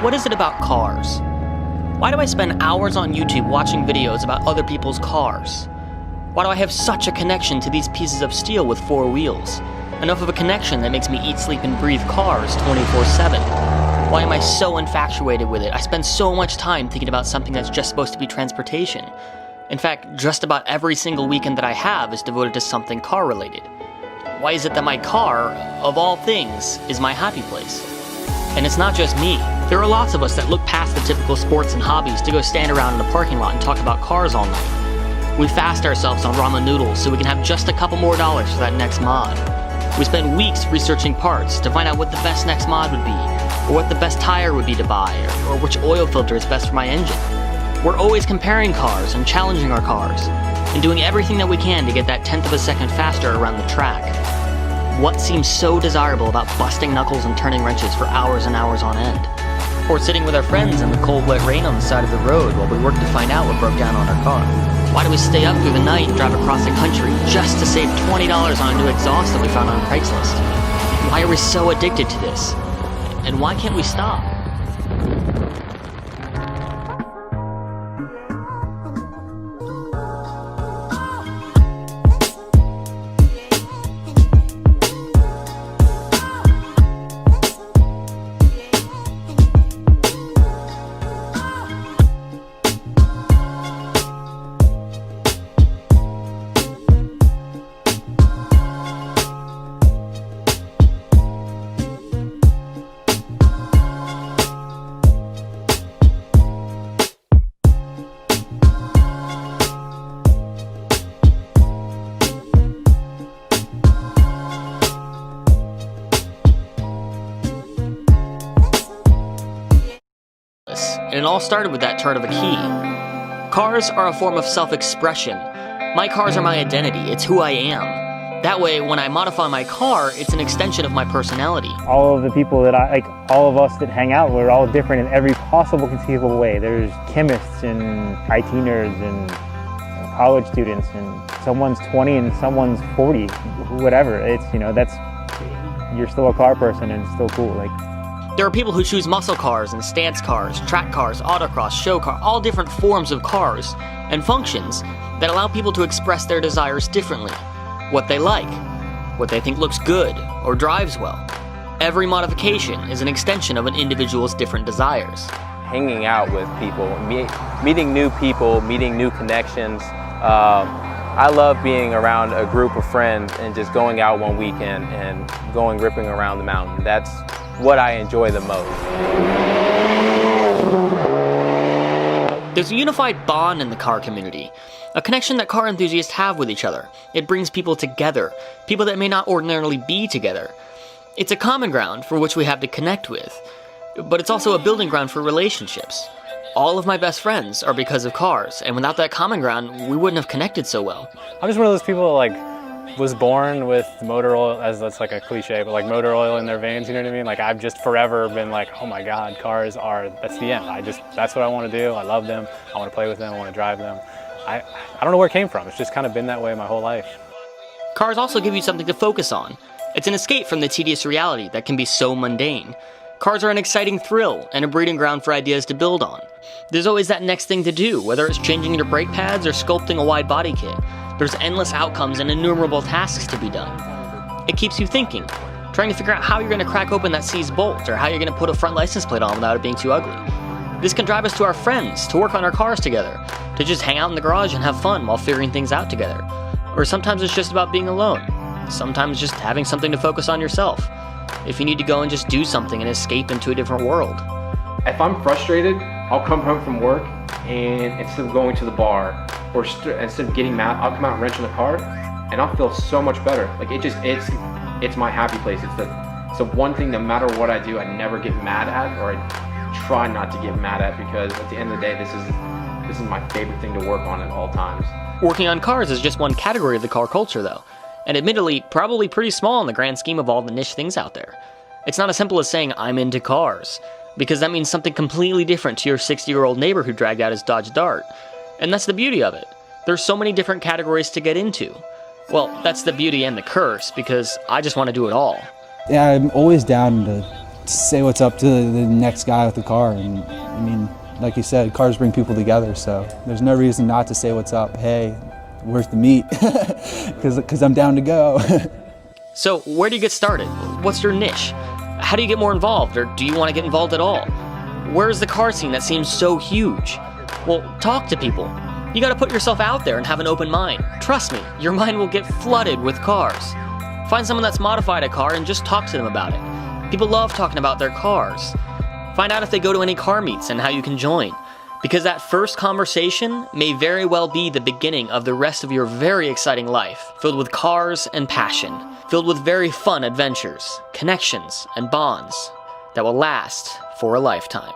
What is it about cars? Why do I spend hours on YouTube watching videos about other people's cars? Why do I have such a connection to these pieces of steel with four wheels? Enough of a connection that makes me eat, sleep, and breathe cars 24/7. Why am I so infatuated with it? I spend so much time thinking about something that's just supposed to be transportation. In fact, just about every single weekend that I have is devoted to something car-related. Why is it that my car, of all things, is my happy place? And it's not just me. There are lots of us that look past the typical sports and hobbies to go stand around in a parking lot and talk about cars all night. We fast ourselves on ramen noodles so we can have just a couple more dollars for that next mod. We spend weeks researching parts to find out what the best next mod would be, or what the best tire would be to buy, or which oil filter is best for my engine. We're always comparing cars and challenging our cars, and doing everything that we can to get that 1/10 of a second faster around the track. What seems so desirable about busting knuckles and turning wrenches for hours and hours on end? Or sitting with our friends in the cold wet rain on the side of the road while we work to find out what broke down on our car? Why do we stay up through the night and drive across the country just to save $20 on a new exhaust that we found on Craigslist? Why are we so addicted to this? And why can't we stop? And it all started with that turn of a key. Cars are a form of self-expression. My cars are my identity, it's who I am. That way, when I modify my car, it's an extension of my personality. All of the people that all of us that hang out, we're all different in every possible conceivable way. There's chemists and IT nerds and college students, and someone's 20 and someone's 40, whatever. It's, you're still a car person and it's still cool. There are people who choose muscle cars and stance cars, track cars, autocross, show car, all different forms of cars and functions that allow people to express their desires differently. What they like, what they think looks good or drives well. Every modification is an extension of an individual's different desires. Hanging out with people, meeting new people, meeting new connections. I love being around a group of friends and just going out one weekend and going ripping around the mountain. That's what I enjoy the most. There's a unified bond in the car community, a connection that car enthusiasts have with each other. It brings people together, people that may not ordinarily be together. It's a common ground for which we have to connect with, but it's also a building ground for relationships. All of my best friends are because of cars, and without that common ground, we wouldn't have connected so well. I'm just one of those people was born with motor oil, as that's like a cliche, but motor oil in their veins, you know what I mean? I've just forever been oh my God, cars that's the end. That's what I want to do. I love them. I want to play with them. I want to drive them. I don't know where it came from. It's just kind of been that way my whole life. Cars also give you something to focus on. It's an escape from the tedious reality that can be so mundane. Cars are an exciting thrill and a breeding ground for ideas to build on. There's always that next thing to do, whether it's changing your brake pads or sculpting a wide body kit. There's endless outcomes and innumerable tasks to be done. It keeps you thinking, trying to figure out how you're going to crack open that seized bolt or how you're going to put a front license plate on without it being too ugly. This can drive us to our friends, to work on our cars together, to just hang out in the garage and have fun while figuring things out together. Or sometimes it's just about being alone. Sometimes just having something to focus on yourself. If you need to go and just do something and escape into a different world. If I'm frustrated, I'll come home from work and instead of going to the bar or instead of getting mad, I'll come out and wrench on the car and I'll feel so much better. It's my happy place. It's the one thing, no matter what I do, I never get mad at, or I try not to get mad at, because at the end of the day, this is my favorite thing to work on at all times. Working on cars is just one category of the car culture though, and admittedly, probably pretty small in the grand scheme of all the niche things out there. It's not as simple as saying, I'm into cars, because that means something completely different to your 60-year-old neighbor who dragged out his Dodge Dart. And that's the beauty of it. There's so many different categories to get into. Well, that's the beauty and the curse, because I just want to do it all. Yeah, I'm always down say what's up to the next guy with the car. And I mean, like you said, cars bring people together, so there's no reason not to say what's up. Hey, where's the meet? Because I'm down to go. So where do you get started? What's your niche? How do you get more involved, or do you want to get involved at all? Where's the car scene that seems so huge? Well, talk to people. You gotta put yourself out there and have an open mind. Trust me, your mind will get flooded with cars. Find someone that's modified a car and just talk to them about it. People love talking about their cars. Find out if they go to any car meets and how you can join. Because that first conversation may very well be the beginning of the rest of your very exciting life, filled with cars and passion, filled with very fun adventures, connections, and bonds that will last for a lifetime.